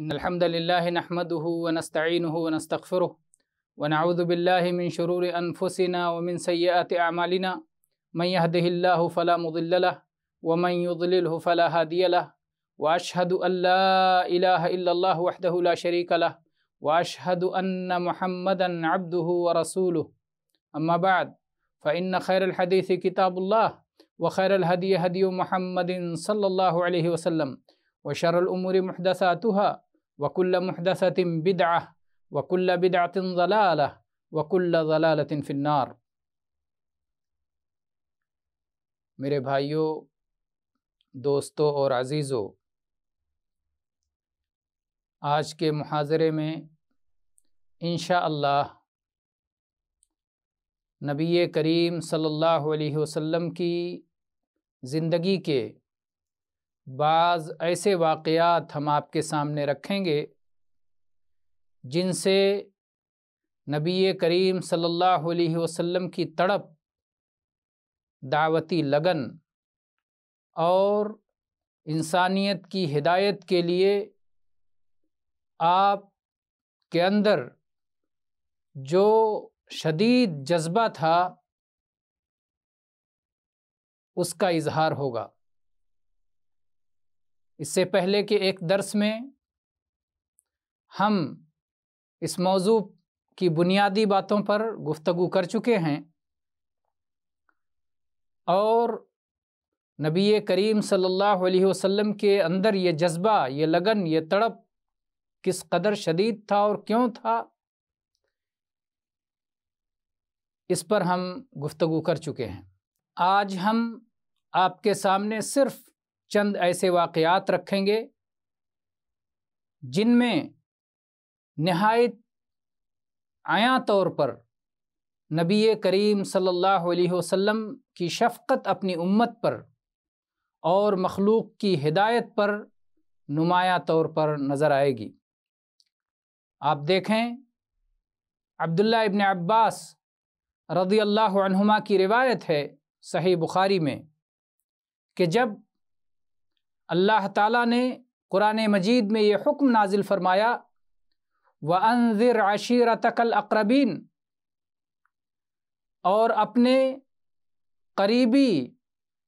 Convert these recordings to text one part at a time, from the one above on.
إن الحمد لله نحمده ونستعينه ونستغفره ونعوذ بالله من شرور أنفسنا ومن سيئات أعمالنا من يهده الله فلا مضل له ومن يضلله فلا هادي له وأشهد أن لا إله إلا الله وحده لا شريك له وأشهد أن محمدا عبده ورسوله أما بعد فإن خير الحديث كتاب الله وخير الهدي هدي محمد صلى الله عليه وسلم وشر الأمور محدثاتها وكل محدثة بدعة وكل بدعة ضلالة وكل ضلالة في النار۔ میرے بھائیوں، دوستوں اور عزیزوں، آج کے محاضرے میں انشاءاللہ نبی کریم صلی اللہ علیہ وسلم کی زندگی کے بعض ایسے واقعات ہم آپ کے سامنے رکھیں گے جن سے نبی کریم صلی اللہ علیہ وسلم کی تڑپ، دعوتی لگن اور انسانیت کی ہدایت کے لیے آپ کے اندر جو شدید جذبہ تھا اس کا اظہار ہوگا۔ اس سے پہلے کہ ایک درس میں ہم اس موضوع کی بنیادی باتوں پر گفتگو کر چکے ہیں اور نبی کریم صلی اللہ علیہ وسلم کے اندر یہ جذبہ، یہ لگن، یہ تڑپ کس قدر شدید تھا اور کیوں تھا، اس پر ہم گفتگو کر چکے ہیں۔ آج ہم آپ کے سامنے صرف چند ایسے واقعات رکھیں گے جن میں نہایت عیاں طور پر نبی کریم صلی اللہ علیہ وسلم کی شفقت اپنی امت پر اور مخلوق کی ہدایت پر نمایاں طور پر نظر آئے گی۔ آپ دیکھیں، عبداللہ ابن عباس رضی اللہ عنہما کی روایت ہے صحیح بخاری میں کہ جب اللہ تعالیٰ نے قرآن مجید میں یہ حکم نازل فرمایا وَأَنذِرْ عَشِيرَتَكَ الْأَقْرَبِينَ، اور اپنے قریبی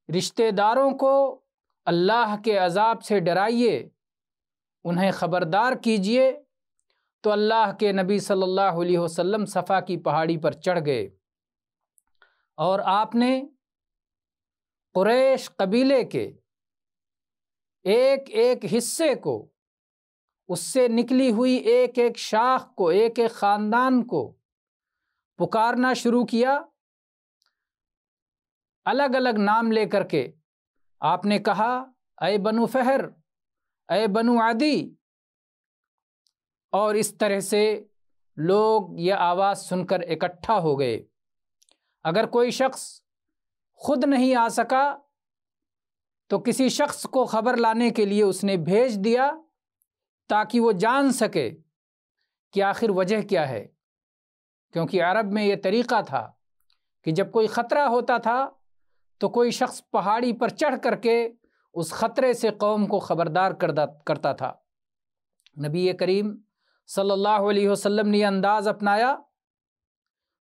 رشتہ داروں کو اللہ کے عذاب سے ڈرائیے، انہیں خبردار کیجیے، تو اللہ کے نبی صلی اللہ علیہ وسلم صفا کی پہاڑی پر چڑھ گئے اور آپ نے قریش قبیلے کے ایک ایک حصے کو، اس سے نکلی ہوئی ایک ایک شاخ کو، ایک ایک خاندان کو پکارنا شروع کیا، الگ الگ نام لے کر کے آپ نے کہا اے بنو فہر، اے بنو عدی، اور اس طرح سے لوگ یہ آواز سن کر اکٹھا ہو گئے۔ اگر کوئی شخص خود نہیں آ سکا تو کسی شخص کو خبر لانے کے لیے اس نے بھیج دیا تاکہ وہ جان سکے کہ آخر وجہ کیا ہے، کیونکہ عرب میں یہ طریقہ تھا کہ جب کوئی خطرہ ہوتا تھا تو کوئی شخص پہاڑی پر چڑھ کر کے اس خطرے سے قوم کو خبردار کرتا تھا۔ نبی کریم صلی اللہ علیہ وسلم نے یہ انداز اپنایا،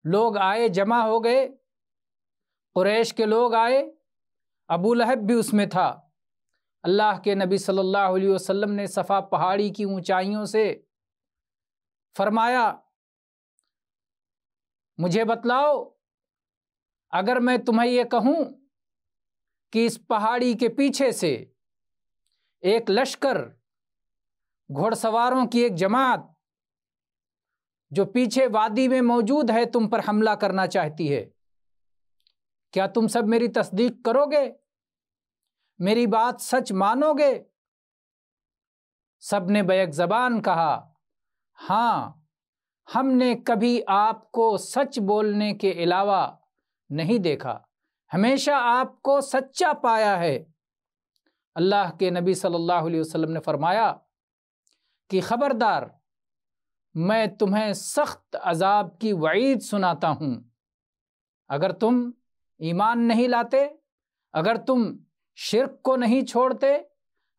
لوگ آئے، جمع ہو گئے، قریش کے لوگ آئے، ابو لہب بھی اس میں تھا۔ اللہ کے نبی صلی اللہ علیہ وسلم نے صفا پہاڑی کی اونچائیوں سے فرمایا مجھے بتلاؤ، اگر میں تمہیں یہ کہوں کہ اس پہاڑی کے پیچھے سے ایک لشکر، گھوڑ سواروں کی ایک جماعت جو پیچھے وادی میں موجود ہے تم پر حملہ کرنا چاہتی ہے، کیا تم سب میری تصدیق کرو گے؟ میری بات سچ مانو گے؟ سب نے بیک زبان کہا ہاں، ہم نے کبھی آپ کو سچ بولنے کے علاوہ نہیں دیکھا، ہمیشہ آپ کو سچا پایا ہے۔ اللہ کے نبی صلی اللہ علیہ وسلم نے فرمایا کہ خبردار، میں تمہیں سخت عذاب کی وعید سناتا ہوں، اگر تم ایمان نہیں لاتے، اگر تم شرک کو نہیں چھوڑتے،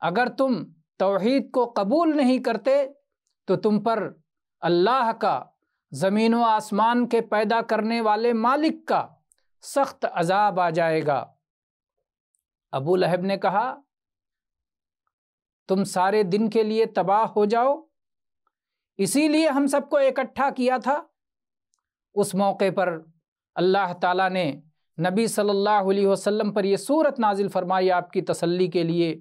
اگر تم توحید کو قبول نہیں کرتے تو تم پر اللہ کا، زمین و آسمان کے پیدا کرنے والے مالک کا سخت عذاب آ جائے گا۔ ابو لہب نے کہا تم سارے دن کے لیے تباہ ہو جاؤ، اسی لیے ہم سب کو اکٹھا کیا تھا۔ اس موقع پر اللہ تعالیٰ نے نبی صلی اللہ علیہ وسلم پر یہ سورت نازل فرمائی آپ کی تسلی کے لیے،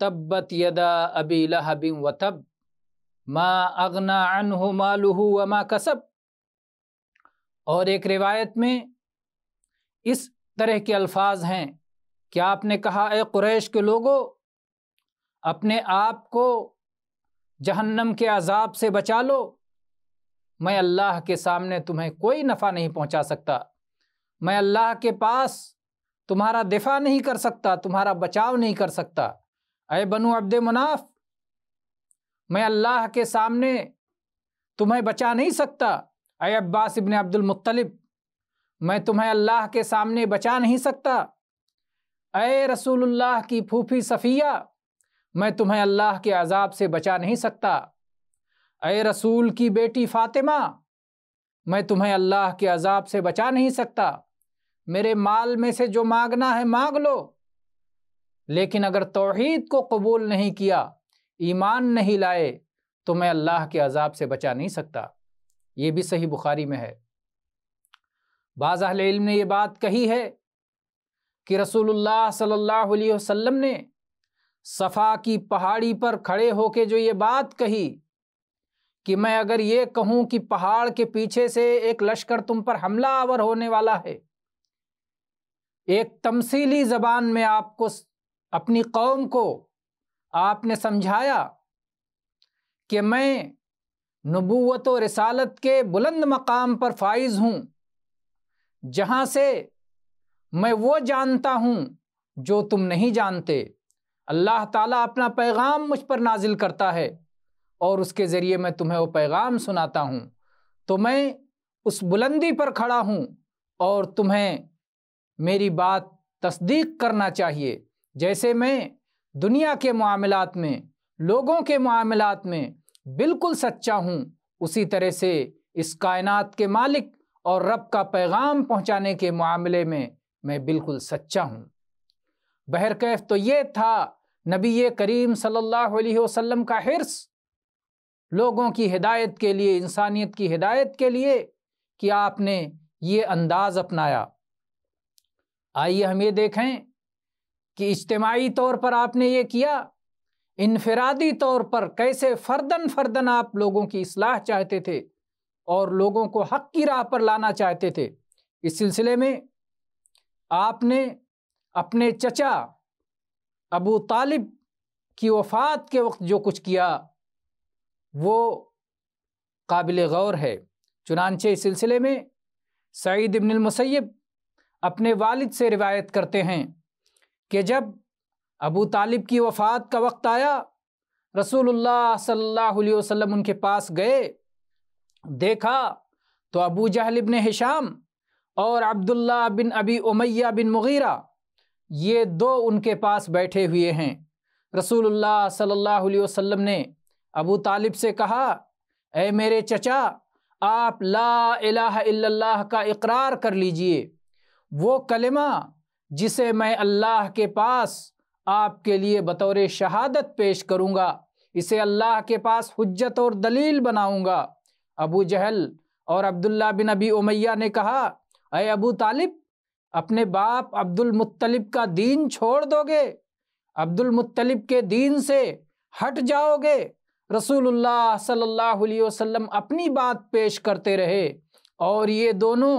تبت یدا ابی لہب وتب ما اغنی عنہ مالہ وما کسب۔ اور ایک روایت میں اس طرح کے الفاظ ہیں کہ آپ نے کہا اے قریش کے لوگو، اپنے آپ کو جہنم کے عذاب سے بچا لو، میں اللہ کے سامنے تمہیں کوئی نفع نہیں پہنچا سکتا، میں اللہ کے پاس تمہارا دفاع نہیں کر سکتا، تمہارا بچاؤ نہیں کر سکتا۔ اے بنو عبد مناف، میں اللہ کے سامنے تمہیں بچا نہیں سکتا۔ اے عباس ابن عبد المطلب، میں تمہیں اللہ کے سامنے بچا نہیں سکتا۔ اے رسول اللہ کی پھوپھی صفیہ، میں تمہیں اللہ کے عذاب سے بچا نہیں سکتا۔ اے رسول کی بیٹی فاطمہ، میں تمہیں اللہ کے عذاب سے بچا نہیں سکتا۔ میرے مال میں سے جو مانگنا ہے مانگ لو، لیکن اگر توحید کو قبول نہیں کیا، ایمان نہیں لائے، تو میں اللہ کے عذاب سے بچا نہیں سکتا۔ یہ بھی صحیح بخاری میں ہے۔ بعض اہل علم نے یہ بات کہی ہے کہ رسول اللہ صلی اللہ علیہ وسلم نے صفا کی پہاڑی پر کھڑے ہو کے جو یہ بات کہی کہ میں اگر یہ کہوں کہ پہاڑ کے پیچھے سے ایک لشکر تم پر حملہ آور ہونے والا ہے، ایک تمثیلی زبان میں آپ کو، اپنی قوم کو آپ نے سمجھایا کہ میں نبوت و رسالت کے بلند مقام پر فائز ہوں، جہاں سے میں وہ جانتا ہوں جو تم نہیں جانتے۔ اللہ تعالیٰ اپنا پیغام مجھ پر نازل کرتا ہے اور اس کے ذریعے میں تمہیں وہ پیغام سناتا ہوں، تو میں اس بلندی پر کھڑا ہوں اور تمہیں میری بات تصدیق کرنا چاہیے۔ جیسے میں دنیا کے معاملات میں، لوگوں کے معاملات میں بالکل سچا ہوں، اسی طرح سے اس کائنات کے مالک اور رب کا پیغام پہنچانے کے معاملے میں بالکل سچا ہوں۔ بہرکیف تو یہ تھا نبی کریم صلی اللہ علیہ وسلم کا حرص لوگوں کی ہدایت کے لیے، انسانیت کی ہدایت کے لیے، کہ آپ نے یہ انداز اپنایا۔ آئیے ہم یہ دیکھیں کہ اجتماعی طور پر آپ نے یہ کیا، انفرادی طور پر کیسے فرداً آپ لوگوں کی اصلاح چاہتے تھے اور لوگوں کو حق کی راہ پر لانا چاہتے تھے۔ اس سلسلے میں آپ نے اپنے چچا ابو طالب کی وفات کے وقت جو کچھ کیا وہ قابل غور ہے۔ چنانچہ اس سلسلے میں سعید ابن المسیب اپنے والد سے روایت کرتے ہیں کہ جب ابو طالب کی وفات کا وقت آیا، رسول اللہ صلی اللہ علیہ وسلم ان کے پاس گئے، دیکھا تو ابو جہل ابن ہشام اور عبداللہ بن ابی امیہ بن مغیرہ یہ دو ان کے پاس بیٹھے ہوئے ہیں۔ رسول اللہ صلی اللہ علیہ وسلم نے ابو طالب سے کہا، اے میرے چچا، آپ لا الہ الا اللہ کا اقرار کر لیجئے، وہ کلمہ جسے میں اللہ کے پاس آپ کے لیے بطور شہادت پیش کروں گا، اسے اللہ کے پاس حجت اور دلیل بناؤں گا۔ ابو جہل اور عبداللہ بن ابی امیہ نے کہا، اے ابو طالب، اپنے باپ عبد المطلب کا دین چھوڑ دو گے؟ عبد المطلب کے دین سے ہٹ جاؤ گے؟ رسول اللہ صلی اللہ علیہ وسلم اپنی بات پیش کرتے رہے اور یہ دونوں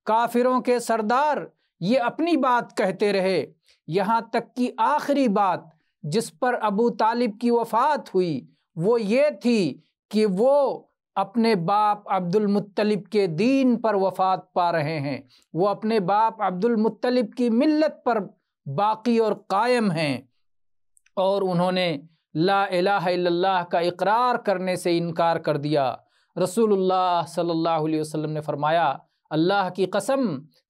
کافروں کے سردار یہ اپنی بات کہتے رہے، یہاں تک کہ آخری بات جس پر ابو طالب کی وفات ہوئی وہ یہ تھی کہ وہ اپنے باپ عبد المطلب کے دین پر وفات پا رہے ہیں، وہ اپنے باپ عبد المطلب کی ملت پر باقی اور قائم ہیں، اور انہوں نے لا الہ الا اللہ کا اقرار کرنے سے انکار کر دیا۔ رسول اللہ صلی اللہ علیہ وسلم نے فرمایا، اللہ کی قسم،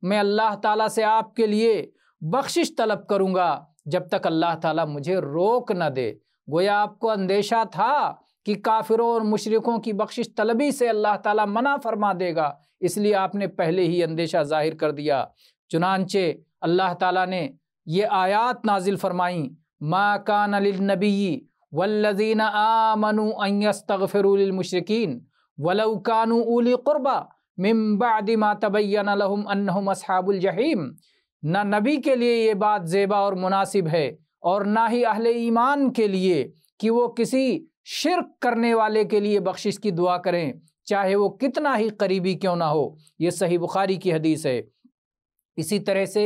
میں اللہ تعالیٰ سے آپ کے لیے بخشش طلب کروں گا جب تک اللہ تعالیٰ مجھے روک نہ دے۔ گویا آپ کو اندیشہ تھا کہ کافروں اور مشرکوں کی بخشش طلبی سے اللہ تعالیٰ منع فرما دے گا، اس لیے آپ نے پہلے ہی اندیشہ ظاہر کر دیا۔ چنانچہ اللہ تعالیٰ نے یہ آیات نازل فرمائیں، ما کان للنبی والذین آمنوا ان یستغفروا للمشرکین ولو کانوا اولی قربی من بعد ما تبین لهم انہم اصحاب الجحیم۔ نہ نبی کے لیے یہ بات زیبا اور مناسب ہے اور نہ ہی اہل ایمان کے لیے کہ وہ کسی شرک کرنے والے کے لیے بخشش کی دعا کریں، چاہے وہ کتنا ہی قریبی کیوں نہ ہو۔ یہ صحیح بخاری کی حدیث ہے۔ اسی طرح سے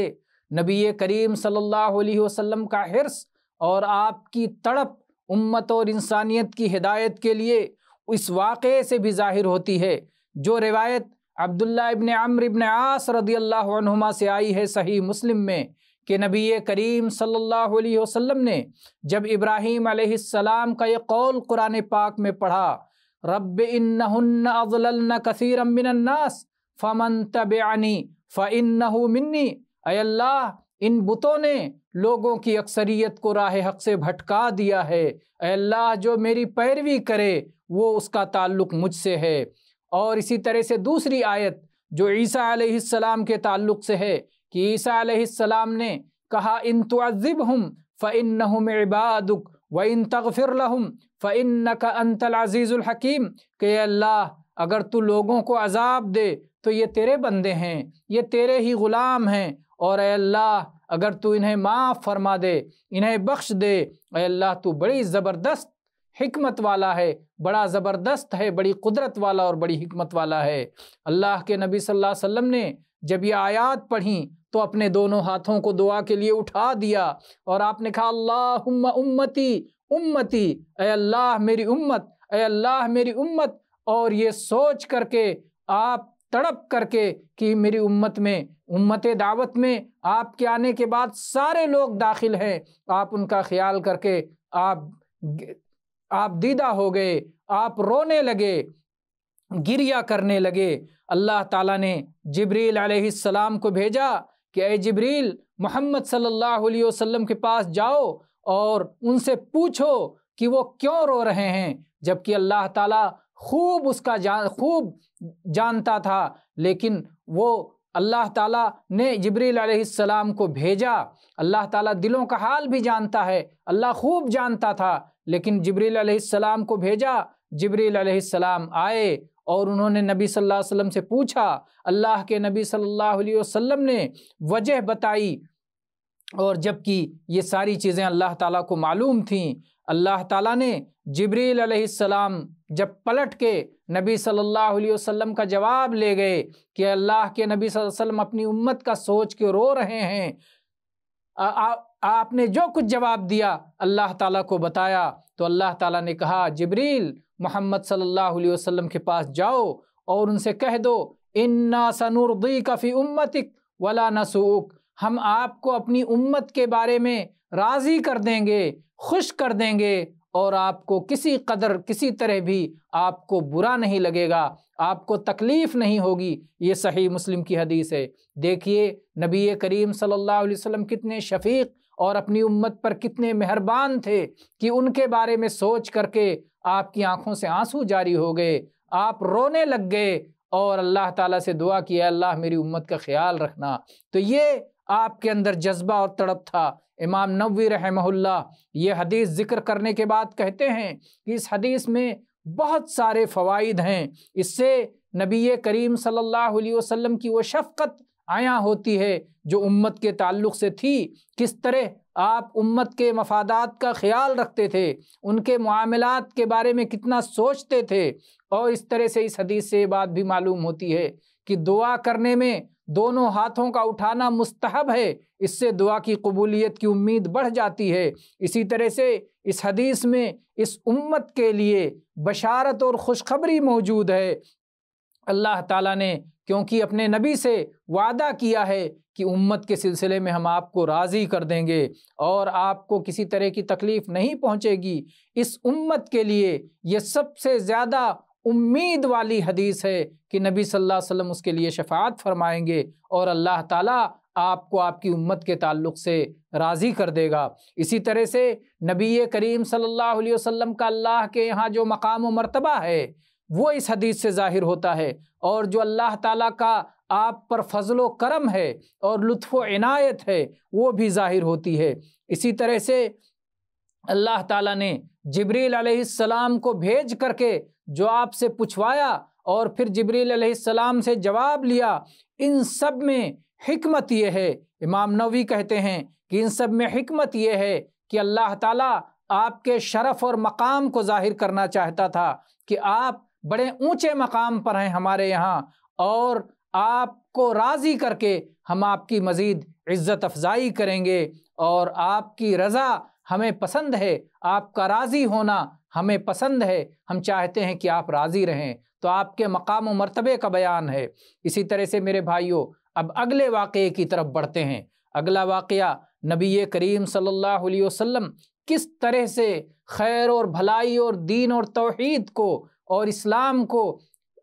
نبی کریم صلی اللہ علیہ وسلم کا حرص اور آپ کی تڑپ امت اور انسانیت کی ہدایت کے لیے اس واقعے سے بھی ظاہر ہوتی ہے، جو روایت عبداللہ ابن عمرو ابن عاص رضی اللہ عنہما سے آئی ہے صحیح مسلم میں، کہ نبی کریم صلی اللہ علیہ وسلم نے جب ابراہیم علیہ السلام کا یہ قول قرآن پاک میں پڑھا، رب انہن اضللن کثیرا من الناس فمن تبعنی فانہ منی، اے اللہ ان بتوں نے لوگوں کی اکثریت کو راہ حق سے بھٹکا دیا ہے، اے اللہ جو میری پیروی کرے وہ اس کا تعلق مجھ سے ہے۔ اور اسی طرح سے دوسری آیت جو عیسیٰ علیہ السلام کے تعلق سے ہے کہ عیسیٰ علیہ السلام نے کہا ان تعذبہم فإنہم عبادک وإن تغفر لہم فإنک انت العزیز الحکیم، کہ اے اللہ اگر تو لوگوں کو عذاب دے تو یہ تیرے بندے ہیں، یہ تیرے ہی غلام ہیں، اور اے اللہ اگر تو انہیں معاف فرما دے، انہیں بخش دے، اے اللہ تو بڑی زبردست حکمت والا ہے، بڑا زبردست ہے، بڑی قدرت والا اور بڑی حکمت والا ہے۔ اللہ کے نبی صلی اللہ علیہ وسلم نے جب یہ آیات پڑھیں تو اپنے دونوں ہاتھوں کو دعا کے لیے اٹھا دیا اور آپ نے کہا اللہم امتی امتی، اے اللہ میری امت، اے اللہ میری امت، اور یہ سوچ کر کے آپ تڑپ کر کے کہ میری امت میں، امت دعوت میں آپ کے آنے کے بعد سارے لوگ داخل ہیں، آپ ان کا خیال کر کے آپ دیدہ ہو گئے، آپ رونے لگے، گریہ کرنے لگے۔ اللہ تعالیٰ نے جبریل علیہ السلام کو بھیجا کہ اے جبریل محمد صلی اللہ علیہ وسلم کے پاس جاؤ اور ان سے پوچھو کہ وہ کیوں رو رہے ہیں، جبکہ اللہ تعالیٰ خوب جانتا تھا، لیکن وہ اللہ تعالیٰ نے جبریل علیہ السلام کو بھیجا۔ اللہ تعالیٰ دلوں کا حال بھی جانتا ہے، اللہ خوب جانتا تھا، لیکن جبریل علیہ السلام کو بھیجا۔ جبریل علیہ السلام آئے اور انہوں نے نبی صلی اللہ علیہ وسلم سے پوچھا، اللہ کے نبی صلی اللہ علیہ وسلم نے وجہ بتائی، اور جبکہ یہ ساری چیزیں اللہ تعالیٰ کو معلوم تھیں، اللہ تعالیٰ نے جبریل علیہ السلام جب پلٹ کے نبی صلی اللہ علیہ وسلم کا جواب لے گئے کہ اللہ کے نبی صلی اللہ علیہ وسلم اپنی امت کا سوچ کے رو رہے ہیں، آپ نے جو کچھ جواب دیا اللہ تعالیٰ کو بتایا، تو اللہ تعالیٰ نے کہا جبریل محمد صلی اللہ علیہ وسلم کے پاس جاؤ اور ان سے کہہ دو انا سنرضیک فی امتک ولا نسوک، ہم آپ کو اپنی امت کے بارے میں راضی کر دیں گے، خوش کر دیں گے، اور آپ کو کسی طرح بھی آپ کو برا نہیں لگے گا، آپ کو تکلیف نہیں ہوگی۔ یہ صحیح مسلم کی حدیث ہے۔ دیکھیے نبی کریم صلی اللہ علیہ وسلم کتنے شفیق اور اپنی امت پر کتنے مہربان تھے کہ ان کے بارے میں سوچ کر کے آپ کی آنکھوں سے آنسو جاری ہو گئے، آپ رونے لگ گئے اور اللہ تعالیٰ سے دعا کی، اے اللہ میری امت کا خیال رکھنا۔ تو یہ آپ کے اندر جذبہ اور تڑپ تھا۔ امام نووی رحمہ اللہ یہ حدیث ذکر کرنے کے بعد کہتے ہیں کہ اس حدیث میں بہت سارے فوائد ہیں، اس سے نبی کریم صلی اللہ علیہ وسلم کی وہ شفقت عیاں ہوتی ہے جو امت کے تعلق سے تھی، کس طرح آپ امت کے مفادات کا خیال رکھتے تھے، ان کے معاملات کے بارے میں کتنا سوچتے تھے، اور اس طرح سے اس حدیث سے یہ بات بھی معلوم ہوتی ہے کہ دعا کرنے میں دونوں ہاتھوں کا اٹھانا مستحب ہے، اس سے دعا کی قبولیت کی امید بڑھ جاتی ہے۔ اسی طرح سے اس حدیث میں اس امت کے لیے بشارت اور خوشخبری موجود ہے۔ اللہ تعالیٰ نے کیونکہ اپنے نبی سے وعدہ کیا ہے کہ امت کے سلسلے میں ہم آپ کو راضی کر دیں گے اور آپ کو کسی طرح کی تکلیف نہیں پہنچے گی، اس امت کے لیے یہ سب سے زیادہ امید والی حدیث ہے کہ نبی صلی اللہ علیہ وسلم اس کے لیے شفاعت فرمائیں گے اور اللہ تعالیٰ آپ کو آپ کی امت کے تعلق سے راضی کر دے گا۔ اسی طرح سے نبی کریم صلی اللہ علیہ وسلم کا اللہ کے یہاں جو مقام و مرتبہ ہے وہ اس حدیث سے ظاہر ہوتا ہے، اور جو اللہ تعالیٰ کا آپ پر فضل و کرم ہے اور لطف و عنایت ہے وہ بھی ظاہر ہوتی ہے۔ اسی طرح سے اللہ تعالیٰ نے جبریل علیہ السلام کو بھیج کر کے جو آپ سے پوچھوایا اور پھر جبریل علیہ السلام سے جواب لیا، ان سب میں حکمت یہ ہے، امام نووی کہتے ہیں کہ ان سب میں حکمت یہ ہے کہ اللہ تعالیٰ آپ کے شرف اور مقام کو ظاہر کرنا چاہتا تھا کہ آپ بڑے اونچے مقام پر ہیں ہمارے یہاں، اور آپ کو راضی کر کے ہم آپ کی مزید عزت افزائی کریں گے، اور آپ کی رضا ہمیں پسند ہے، آپ کا راضی ہونا ہمیں پسند ہے، ہم چاہتے ہیں کہ آپ راضی رہیں۔ تو آپ کے مقام و مرتبے کا بیان ہے۔ اسی طرح سے میرے بھائیوں، اب اگلے واقعے کی طرف بڑھتے ہیں۔ اگلا واقعہ نبی کریم صلی اللہ علیہ وسلم کس طرح سے خیر اور بھلائی اور دین اور توحید کو اور اسلام کو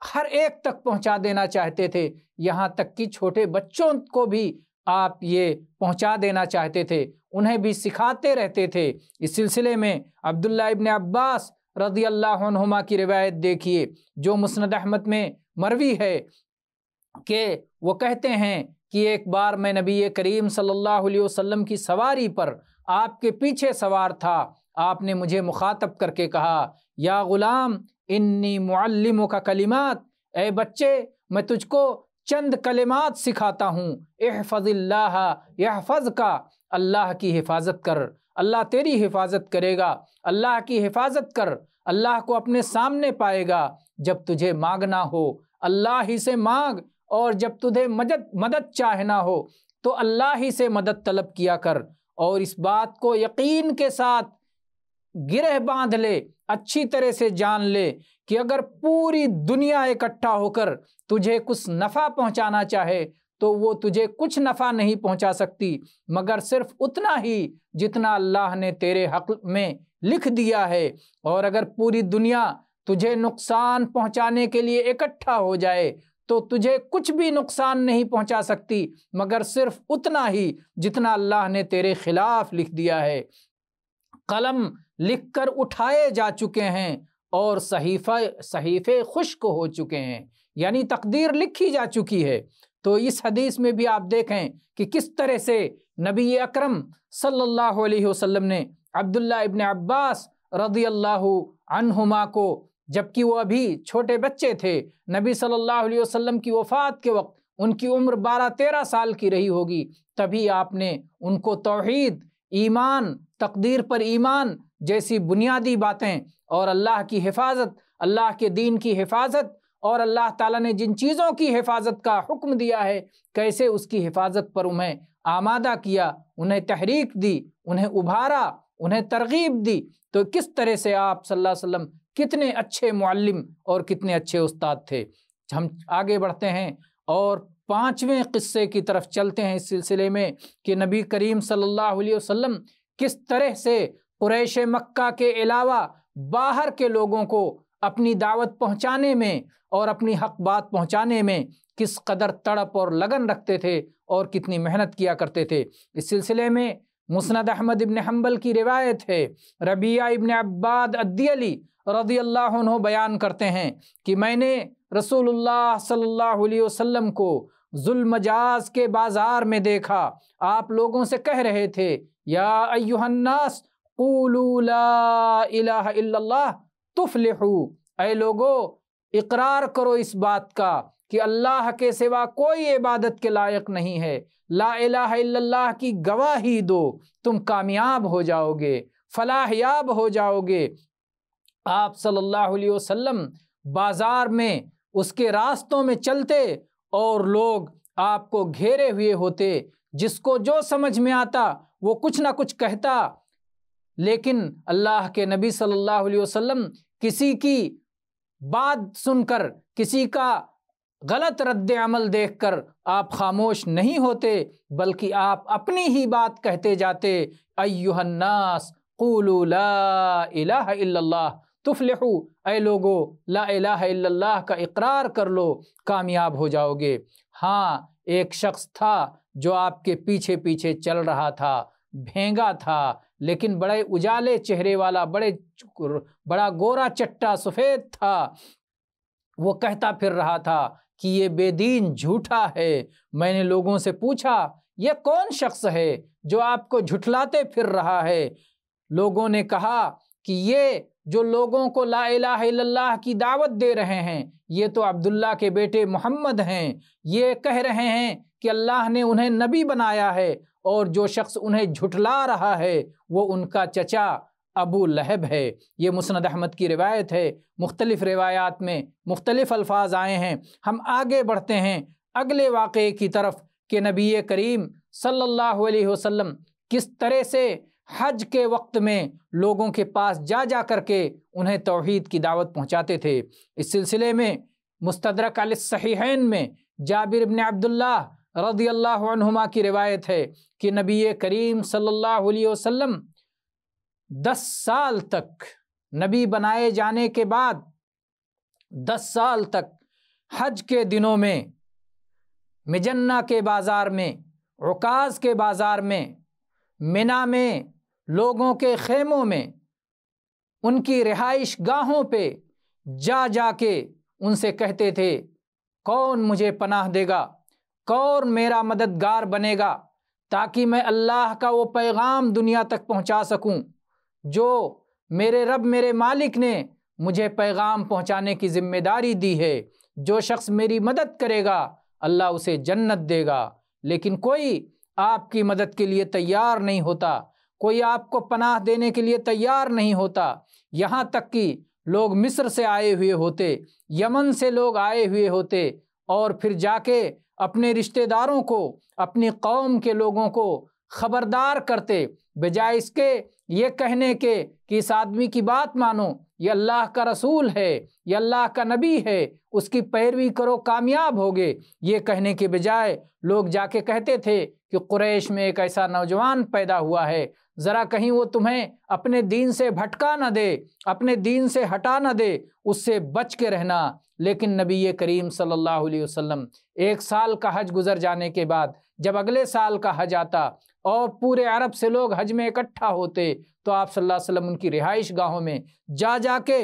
ہر ایک تک پہنچا دینا چاہتے تھے، یہاں تک کہ چھوٹے بچوں کو بھی آپ یہ پہنچا دینا چاہتے تھے، انہیں بھی سکھاتے رہتے تھے۔ اس سلسلے میں عبداللہ ابن عباس رضی اللہ عنہما کی روایت دیکھیے جو مسند احمد میں مروی ہے کہ وہ کہتے ہیں کہ ایک بار میں نبی کریم صلی اللہ علیہ وسلم کی سواری پر آپ کے پیچھے سوار تھا، آپ نے مجھے مخاطب کر کے کہا، یا غلام انی معلمک کلمات، اے بچے میں تجھ کو چند کلمات سکھاتا ہوں، احفظ اللہ یحفظک، اللہ کی حفاظت کر، اللہ تیری حفاظت کرے گا، اللہ کی حفاظت کر، اللہ کو اپنے سامنے پائے گا۔ جب تجھے مانگنا ہو اللہ ہی سے مانگ، اور جب تجھے مدد چاہنا ہو تو اللہ ہی سے مدد طلب کیا کر، اور اس بات کو یقین کے ساتھ گرہ باندھ لے، اچھی طرح سے جان لے کہ اگر پوری دنیا اکٹھا ہو کر تجھے کچھ نفع پہنچانا چاہے تو وہ تجھے کچھ نفع نہیں پہنچا سکتی مگر صرف اتنا ہی جتنا اللہ نے تیرے حق میں لکھ دیا ہے، اور اگر پوری دنیا تجھے نقصان پہنچانے کے لیے اکٹھا ہو جائے تو تجھے کچھ بھی نقصان نہیں پہنچا سکتی مگر صرف اتنا ہی جتنا اللہ نے تیرے خلاف لکھ دیا ہے۔ قلم لکھ کر اٹھائے جا چکے ہیں اور صحیفے خشک ہو چکے ہیں، یعنی تقدیر لکھی جا چکی ہے۔ تو اس حدیث میں بھی آپ دیکھیں کہ کس طرح سے نبی اکرم صلی اللہ علیہ وسلم نے عبداللہ ابن عباس رضی اللہ عنہما کو، جبکہ وہ ابھی چھوٹے بچے تھے، نبی صلی اللہ علیہ وسلم کی وفات کے وقت ان کی عمر 12-13 سال کی رہی ہوگی، تبھی آپ نے ان کو توحید، ایمان، تقدیر پر ایمان جیسی بنیادی باتیں اور اللہ کی حفاظت، اللہ کے دین کی حفاظت، اور اللہ تعالیٰ نے جن چیزوں کی حفاظت کا حکم دیا ہے کیسے اس کی حفاظت پر انہیں آمادہ کیا، انہیں تحریک دی، انہیں ابھارا، انہیں ترغیب دی۔ تو کس طرح سے آپ صلی اللہ علیہ وسلم کتنے اچھے معلم اور کتنے اچھے استاد تھے۔ ہم آگے بڑھتے ہیں اور 5ویں قصے کی طرف چلتے ہیں اس سلسلے میں کہ نبی کریم صلی اللہ علیہ وسلم کس طرح سے قریش مکہ کے علاوہ باہر کے لوگوں کو اپنی دعوت پہنچانے میں اور اپنی حق بات پہنچانے میں کس قدر تڑپ اور لگن رکھتے تھے اور کتنی محنت کیا کرتے تھے۔ اس سلسلے میں مسند احمد ابن حنبل کی روایت ہے، ربیعہ ابن عباد الدیلی رضی اللہ عنہ بیان کرتے ہیں کہ میں نے رسول اللہ صلی اللہ علیہ وسلم کو ذوالمجاز کے بازار میں دیکھا، آپ لوگوں سے کہہ رہے تھے، یا ایھا الناس قولوا لا الہ الا اللہ تفلحوا، اے لوگو اقرار کرو اس بات کا کہ اللہ کے سوا کوئی عبادت کے لائق نہیں ہے، لا الہ الا اللہ کی گواہی دو، تم کامیاب ہو جاؤ گے، فلاح یاب ہو جاؤ گے۔ آپ صلی اللہ علیہ وسلم بازار میں اس کے راستوں میں چلتے اور لوگ آپ کو گھیرے ہوئے ہوتے، جس کو جو سمجھ میں آتا وہ کچھ نہ کچھ کہتا، لیکن اللہ کے نبی صلی اللہ علیہ وسلم کسی کی بات سن کر، کسی کا غلط رد عمل دیکھ کر آپ خاموش نہیں ہوتے بلکہ آپ اپنی ہی بات کہتے جاتے، ایھا الناس قولوا لا الہ الا اللہ تفلحو، اے لوگو لا الہ الا اللہ کا اقرار کر لو، کامیاب ہو جاؤ گے۔ ہاں ایک شخص تھا جو آپ کے پیچھے پیچھے چل رہا تھا، بھینگا تھا لیکن بڑے اجالے چہرے والا، بڑا گورا چٹا سفید تھا، وہ کہتا پھر رہا تھا کہ یہ بے دین جھوٹا ہے۔ میں نے لوگوں سے پوچھا یہ کون شخص ہے جو آپ کو جھٹلاتے پھر رہا ہے؟ لوگوں نے کہا کہ یہ جو لوگوں کو لا الہ الا اللہ کی دعوت دے رہے ہیں یہ تو عبداللہ کے بیٹے محمد ہیں، یہ کہہ رہے ہیں کہ اللہ نے انہیں نبی بنایا ہے، اور جو شخص انہیں جھٹلا رہا ہے وہ ان کا چچا ابو لہب ہے۔ یہ مسند احمد کی روایت ہے، مختلف روایات میں مختلف الفاظ آئے ہیں۔ ہم آگے بڑھتے ہیں اگلے واقعے کی طرف کہ نبی کریم صلی اللہ علیہ وسلم کس طرح سے حج کے وقت میں لوگوں کے پاس جا کر کے انہیں توحید کی دعوت پہنچاتے تھے۔ اس سلسلے میں مستدرک علی الصحیحین میں جابر بن عبداللہ رضی اللہ عنہما کی روایت ہے کہ نبی کریم صلی اللہ علیہ وسلم 10 سال تک، نبی بنائے جانے کے بعد 10 سال تک حج کے دنوں میں مجنہ کے بازار میں، عکاظ کے بازار میں، منی میں، لوگوں کے خیموں میں، ان کی رہائش گاہوں پہ جا کے ان سے کہتے تھے کون مجھے پناہ دے گا، کون میرا مددگار بنے گا تاکہ میں اللہ کا وہ پیغام دنیا تک پہنچا سکوں جو میرے رب میرے مالک نے مجھے پیغام پہنچانے کی ذمہ داری دی ہے۔ جو شخص میری مدد کرے گا اللہ اسے جنت دے گا۔ لیکن کوئی آپ کی مدد کے لیے تیار نہیں ہوتا، کوئی آپ کو پناہ دینے کے لیے تیار نہیں ہوتا، یہاں تک کہ لوگ مصر سے آئے ہوئے ہوتے، یمن سے لوگ آئے ہوئے ہوتے، اور پھر جا کے اپنے رشتہ داروں کو، اپنی قوم کے لوگوں کو خبردار کرتے، بجائے اس کے یہ کہنے کے کہ اس آدمی کی بات مانو، یہ اللہ کا رسول ہے، یہ اللہ کا نبی ہے، اس کی پیروی کرو کامیاب ہوگے، یہ کہنے کے بجائے لوگ جا کے کہتے تھے کہ قریش میں ایک ایسا نوجوان پیدا ہوا ہے، ذرا کہیں وہ تمہیں اپنے دین سے بھٹکا نہ دے، اپنے دین سے ہٹا نہ دے، اس سے بچ کے رہنا۔ لیکن نبی کریم صلی اللہ علیہ وسلم 1 سال کا حج گزر جانے کے بعد جب اگلے سال کا حج آتا اور پورے عرب سے لوگ حج میں اکٹھا ہوتے تو آپ صلی اللہ علیہ وسلم ان کی رہائش گاہوں میں جا کے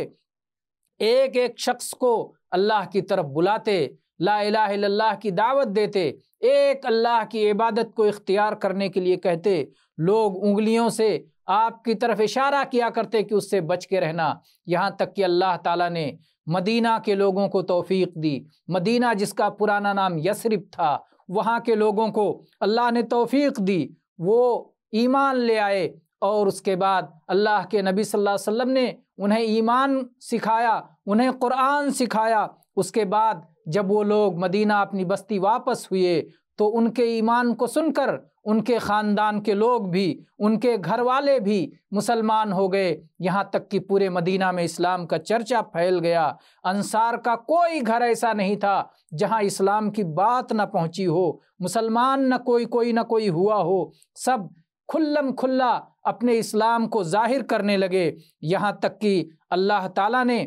ایک ایک شخص کو اللہ کی طرف بلاتے، لا الہ الا اللہ کی دعوت دیتے، ایک اللہ کی عبادت کو اختیار کرنے کے لیے کہتے۔ لوگ انگلیوں سے آپ کی طرف اشارہ کیا کرتے کہ اس سے بچ کے رہنا، یہاں تک کہ اللہ تعالیٰ نے مدینہ کے لوگوں کو توفیق دی۔ مدینہ جس کا پرانا نام یثرب تھا، وہاں کے لوگوں کو اللہ نے توفیق دی، وہ ایمان لے آئے، اور اس کے بعد اللہ کے نبی صلی اللہ علیہ وسلم نے انہیں ایمان سکھایا، انہیں قرآن سکھایا۔ اس کے بعد جب وہ لوگ مدینہ اپنی بستی واپس ہوئے تو ان کے ایمان کو سن کر ان کے خاندان کے لوگ بھی، ان کے گھر والے بھی مسلمان ہو گئے، یہاں تک کہ پورے مدینہ میں اسلام کا چرچا پھیل گیا۔ انصار کا کوئی گھر ایسا نہیں تھا جہاں اسلام کی بات نہ پہنچی ہو، مسلمان نہ کوئی ہوا ہو، سب کھلم کھلا اپنے اسلام کو ظاہر کرنے لگے، یہاں تک کہ اللہ تعالیٰ نے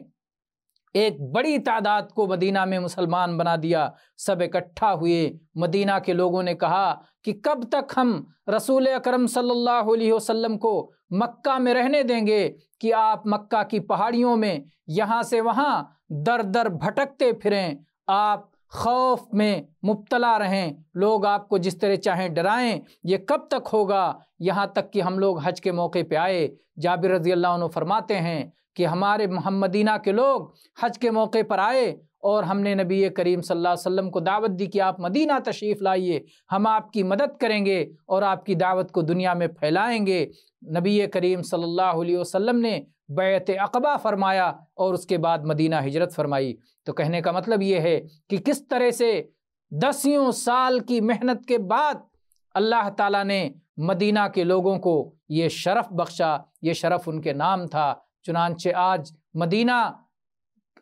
ایک بڑی تعداد کو مدینہ میں مسلمان بنا دیا۔ سب اکٹھا ہوئے، مدینہ کے لوگوں نے کہا کہ کب تک ہم رسول اکرم صلی اللہ علیہ وسلم کو مکہ میں رہنے دیں گے کہ آپ مکہ کی پہاڑیوں میں یہاں سے وہاں در در بھٹکتے پھریں، آپ خوف میں مبتلا رہیں، لوگ آپ کو جس طرح چاہیں ڈرائیں، یہ کب تک ہوگا؟ یہاں تک کہ ہم لوگ حج کے موقع پہ آئے، جابر رضی اللہ عنہ فرماتے ہیں کہ ہمارے مدینہ کے لوگ حج کے موقع پر آئے اور ہم نے نبی کریم صلی اللہ علیہ وسلم کو دعوت دی کہ آپ مدینہ تشریف لائیے، ہم آپ کی مدد کریں گے اور آپ کی دعوت کو دنیا میں پھیلائیں گے۔ نبی کریم صلی اللہ علیہ وسلم نے بیعت عقبہ فرمایا اور اس کے بعد مدینہ ہجرت فرمائی۔ تو کہنے کا مطلب یہ ہے کہ کس طرح سے 10 سال کی محنت کے بعد اللہ تعالیٰ نے مدینہ کے لوگوں کو یہ شرف بخشا، یہ شرف ان کے نام تھا۔ چنانچہ آج مدینہ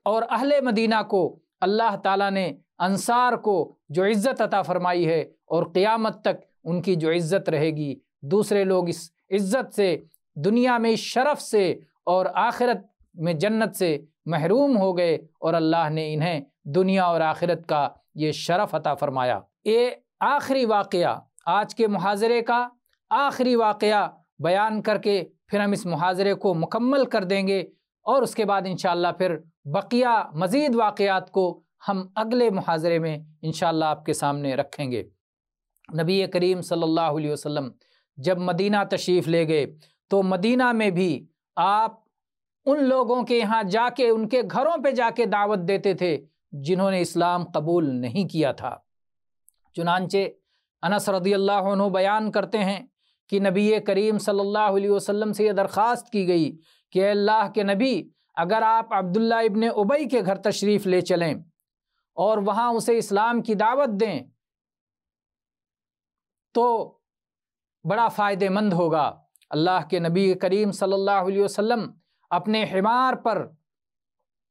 اور اہل مدینہ کو اللہ تعالیٰ نے انصار کو جو عزت عطا فرمائی ہے اور قیامت تک ان کی جو عزت رہے گی، دوسرے لوگ اس عزت سے، دنیا میں اس شرف سے اور آخرت میں جنت سے محروم ہو گئے اور اللہ نے انہیں دنیا اور آخرت کا یہ شرف عطا فرمایا۔ یہ آخری واقعہ، آج کے محاضرے کا آخری واقعہ بیان کر کے پھر ہم اس محاضرے کو مکمل کر دیں گے، اور اس کے بعد انشاءاللہ پھر بقیہ مزید واقعات کو ہم اگلے محاضرے میں انشاءاللہ آپ کے سامنے رکھیں گے۔ نبی کریم صلی اللہ علیہ وسلم جب مدینہ تشریف لے گئے تو مدینہ میں بھی آپ ان لوگوں کے یہاں جا کے ان کے گھروں پہ جا کے دعوت دیتے تھے جنہوں نے اسلام قبول نہیں کیا تھا۔ چنانچہ انس رضی اللہ عنہ بیان کرتے ہیں کہ نبی کریم صلی اللہ علیہ وسلم سے یہ درخواست کی گئی کہ اے اللہ کے نبی، اگر آپ عبداللہ ابن ابی کے گھر تشریف لے چلیں اور وہاں اسے اسلام کی دعوت دیں تو بڑا فائدہ مند ہوگا۔ اللہ کے نبی کریم صلی اللہ علیہ وسلم اپنے حمار پر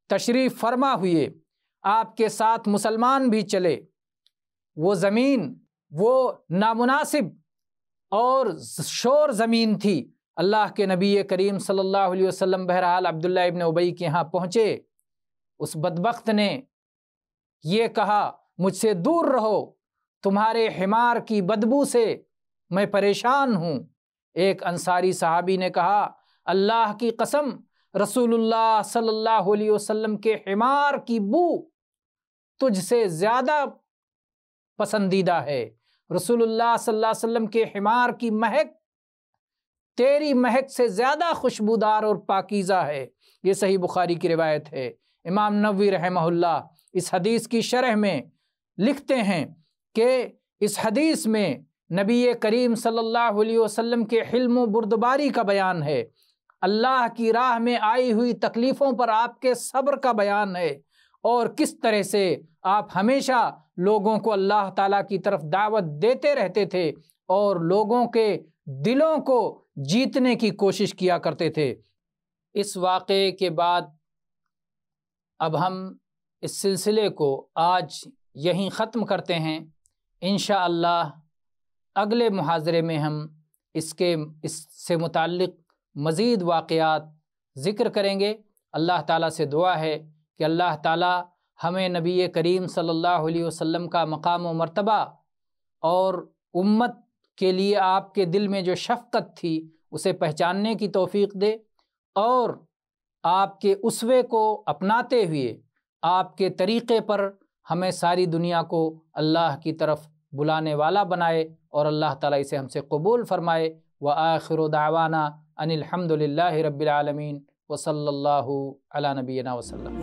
تشریف فرما ہوئے، آپ کے ساتھ مسلمان بھی چلے۔ وہ زمین وہ نامناسب اور شور زمین تھی۔ اللہ کے نبی کریم صلی اللہ علیہ وسلم بہرحال عبداللہ ابن ابی کے ہاں پہنچے۔ اس بدبخت نے یہ کہا مجھ سے دور رہو، تمہارے حمار کی بدبو سے میں پریشان ہوں۔ ایک انصاری صحابی نے کہا اللہ کی قسم، رسول اللہ صلی اللہ علیہ وسلم کے حمار کی بو تجھ سے زیادہ پسندیدہ ہے۔ رسول اللہ صلی اللہ علیہ وسلم کے حمار کی مہک تیری مہک سے زیادہ خوشبودار اور پاکیزہ ہے۔ یہ صحیح بخاری کی روایت ہے۔ امام نووی رحمہ اللہ اس حدیث کی شرح میں لکھتے ہیں کہ اس حدیث میں نبی کریم صلی اللہ علیہ وسلم کے حلم و بردباری کا بیان ہے، اللہ کی راہ میں آئی ہوئی تکلیفوں پر آپ کے صبر کا بیان ہے، اور کس طرح سے آپ ہمیشہ لوگوں کو اللہ تعالیٰ کی طرف دعوت دیتے رہتے تھے اور لوگوں کے دلوں کو جیتنے کی کوشش کیا کرتے تھے۔ اس واقعے کے بعد اب ہم اس سلسلے کو آج یہیں ختم کرتے ہیں۔ انشاءاللہ اگلے محاضرے میں ہم اس سے متعلق مزید واقعات ذکر کریں گے۔ اللہ تعالیٰ سے دعا ہے کہ اللہ تعالیٰ ہمیں نبی کریم صلی اللہ علیہ وسلم کا مقام و مرتبہ اور امت کے لیے آپ کے دل میں جو شفقت تھی اسے پہچاننے کی توفیق دے، اور آپ کے اسوے کو اپناتے ہوئے آپ کے طریقے پر ہمیں ساری دنیا کو اللہ کی طرف بلانے والا بنائے، اور اللہ تعالیٰ اسے ہم سے قبول فرمائے۔ وآخر دعوانا ان الحمد للہ رب العالمین وصلی اللہ علی نبینا وسلم۔